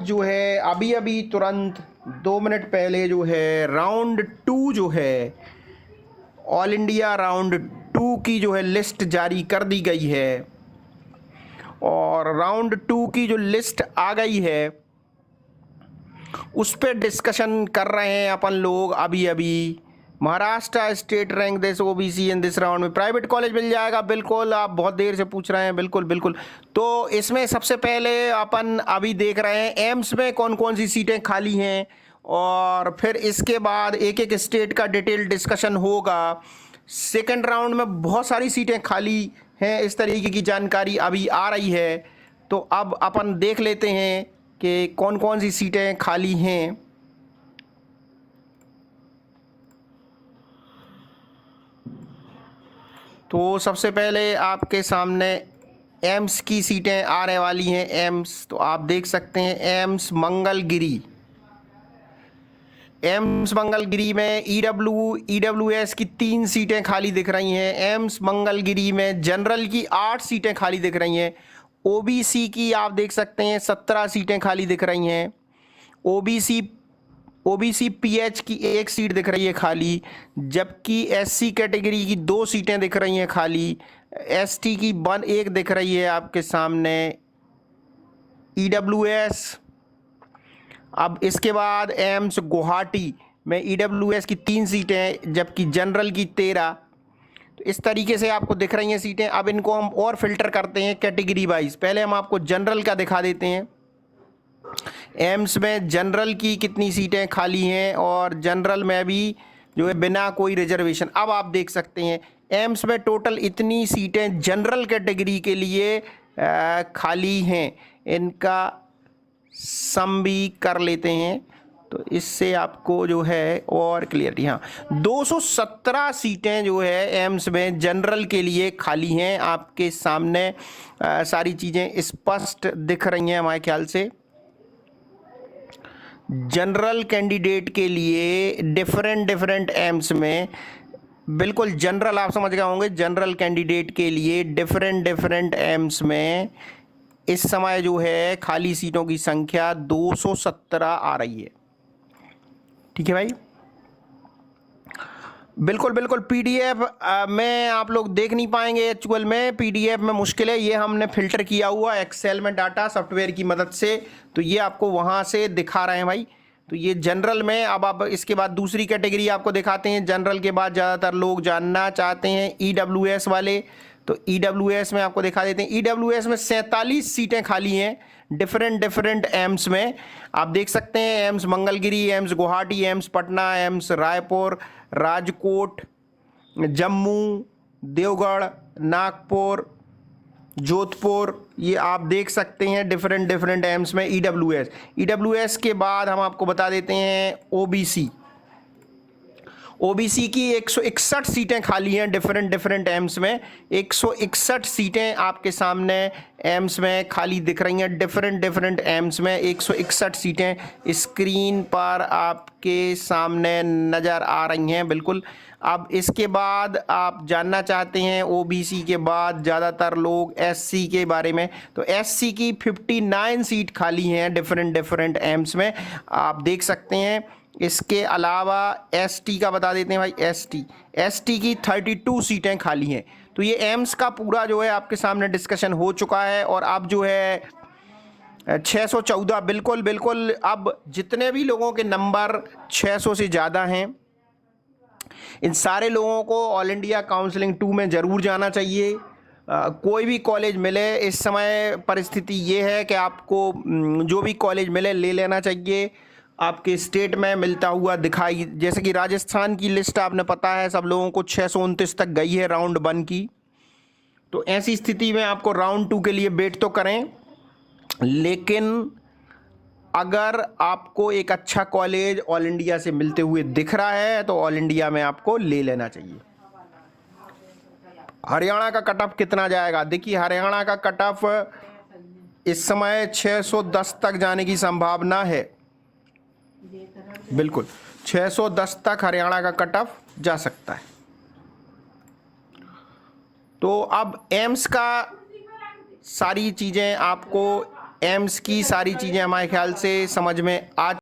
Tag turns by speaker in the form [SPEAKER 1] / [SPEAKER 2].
[SPEAKER 1] जो है अभी अभी तुरंत 2 मिनट पहले जो है राउंड 2 जो है ऑल इंडिया राउंड 2 की जो है लिस्ट जारी कर दी गई है। और राउंड 2 की जो लिस्ट आ गई है उस पर डिस्कशन कर रहे हैं अपन लोग अभी अभी। Maharashtra state rank this OBC in this round में प्राइवेट कॉलेज मिल जाएगा। बिल्कुल, आप बहुत देर से पूछ रहे हैं। बिल्कुल बिल्कुल। तो इसमें सबसे पहले अपन अभी देख रहे हैं एम्स में कौन कौन सी सीटें खाली हैं, और फिर इसके बाद एक एक स्टेट का डिटेल डिस्कशन होगा। सेकेंड राउंड में बहुत सारी सीटें खाली हैं, इस तरीके की जानकारी अभी आ रही है। तो अब अपन देख लेते हैं कि कौन कौन सी सीटें खाली हैं। तो सबसे पहले आपके सामने एम्स की सीटें आने वाली हैं। एम्स तो आप देख सकते हैं एम्स मंगलगिरी। एम्स मंगलगिरी में ईडब्ल्यूएस की 3 सीटें खाली दिख रही हैं। एम्स मंगलगिरी में जनरल की 8 सीटें खाली दिख रही हैं। ओबीसी की आप देख सकते हैं 17 सीटें खाली दिख रही हैं। ओबीसी पीएच की 1 सीट दिख रही है खाली, जबकि एससी कैटेगरी की 2 सीटें दिख रही हैं खाली। एसटी की 1 दिख रही है आपके सामने। ईडब्ल्यूएस, अब इसके बाद एम्स गुवाहाटी में ईडब्ल्यूएस की 3 सीटें जबकि जनरल की 13। तो इस तरीके से आपको दिख रही हैं सीटें। अब इनको हम और फिल्टर करते हैं कैटेगरी वाइज। पहले हम आपको जनरल का दिखा देते हैं। एम्स में जनरल की कितनी सीटें खाली हैं, और जनरल में भी जो है बिना कोई रिजर्वेशन। अब आप देख सकते हैं एम्स में टोटल इतनी सीटें जनरल कैटेगरी के लिए खाली हैं। इनका सम भी कर लेते हैं तो इससे आपको जो है और क्लियरिटी। हाँ, 217 सीटें जो है एम्स में जनरल के लिए खाली हैं। आपके सामने सारी चीज़ें स्पष्ट दिख रही हैं हमारे ख्याल से। जनरल कैंडिडेट के लिए डिफरेंट एम्स में, बिल्कुल जनरल आप समझ गए होंगे, जनरल कैंडिडेट के लिए डिफरेंट एम्स में इस समय जो है खाली सीटों की संख्या 217 आ रही है। ठीक है भाई, बिल्कुल बिल्कुल। पीडीएफ में आप लोग देख नहीं पाएंगे, एक्चुअल में पीडीएफ में मुश्किल है। ये हमने फिल्टर किया हुआ एक्सेल में डाटा सॉफ्टवेयर की मदद से, तो ये आपको वहाँ से दिखा रहे हैं भाई। तो ये जनरल में। अब आप इसके बाद दूसरी कैटेगरी आपको दिखाते हैं। जनरल के बाद ज़्यादातर लोग जानना चाहते हैं ईडब्ल्यूएस वाले, तो ईडब्ल्यूएस में आपको दिखा देते हैं। ईडब्ल्यूएस में 47 सीटें खाली हैं डिफरेंट एम्स में। आप देख सकते हैं AIIMS Mangalagiri, AIIMS Guwahati, AIIMS Patna, AIIMS Raipur, Rajkot, Jammu, देवगढ़, नागपुर, जोधपुर, ये आप देख सकते हैं डिफरेंट एम्स में ईडब्ल्यूएस के बाद हम आपको बता देते हैं ओबीसी की 161 सीटें खाली हैं डिफरेंट एम्स में। 161 सीटें आपके सामने एम्स में खाली दिख रही हैं डिफरेंट एम्स में। 161 सीटें स्क्रीन पर आपके सामने नज़र आ रही हैं। बिल्कुल। अब इसके बाद आप जानना चाहते हैं ओबीसी के बाद ज़्यादातर लोग एससी के बारे में, तो एससी की 59 सीट खाली हैं डिफरेंट एम्स में, आप देख सकते हैं। इसके अलावा एसटी का बता देते हैं भाई। एसटी की 32 सीटें खाली हैं। तो ये एम्स का पूरा जो है आपके सामने डिस्कशन हो चुका है। और अब जो है 614, बिल्कुल बिल्कुल। अब जितने भी लोगों के नंबर 600 से ज़्यादा हैं, इन सारे लोगों को ऑल इंडिया काउंसलिंग 2 में ज़रूर जाना चाहिए। कोई भी कॉलेज मिले, इस समय परिस्थिति ये है कि आपको जो भी कॉलेज मिले ले लेना चाहिए। आपके स्टेट में मिलता हुआ दिखाई, जैसे कि राजस्थान की लिस्ट आपने पता है सब लोगों को 629 तक गई है राउंड 1 की। तो ऐसी स्थिति में आपको राउंड 2 के लिए वेट तो करें, लेकिन अगर आपको एक अच्छा कॉलेज ऑल इंडिया से मिलते हुए दिख रहा है तो ऑल इंडिया में आपको ले लेना चाहिए। हरियाणा का कट ऑफ कितना जाएगा? देखिए, हरियाणा का कट ऑफ इस समय 610 तक जाने की संभावना है। बिल्कुल 610 तक हरियाणा का कट ऑफ जा सकता है। तो अब एम्स का सारी चीज़ें आपको एम्स की सारी चीज़ें हमारे ख्याल से समझ में आ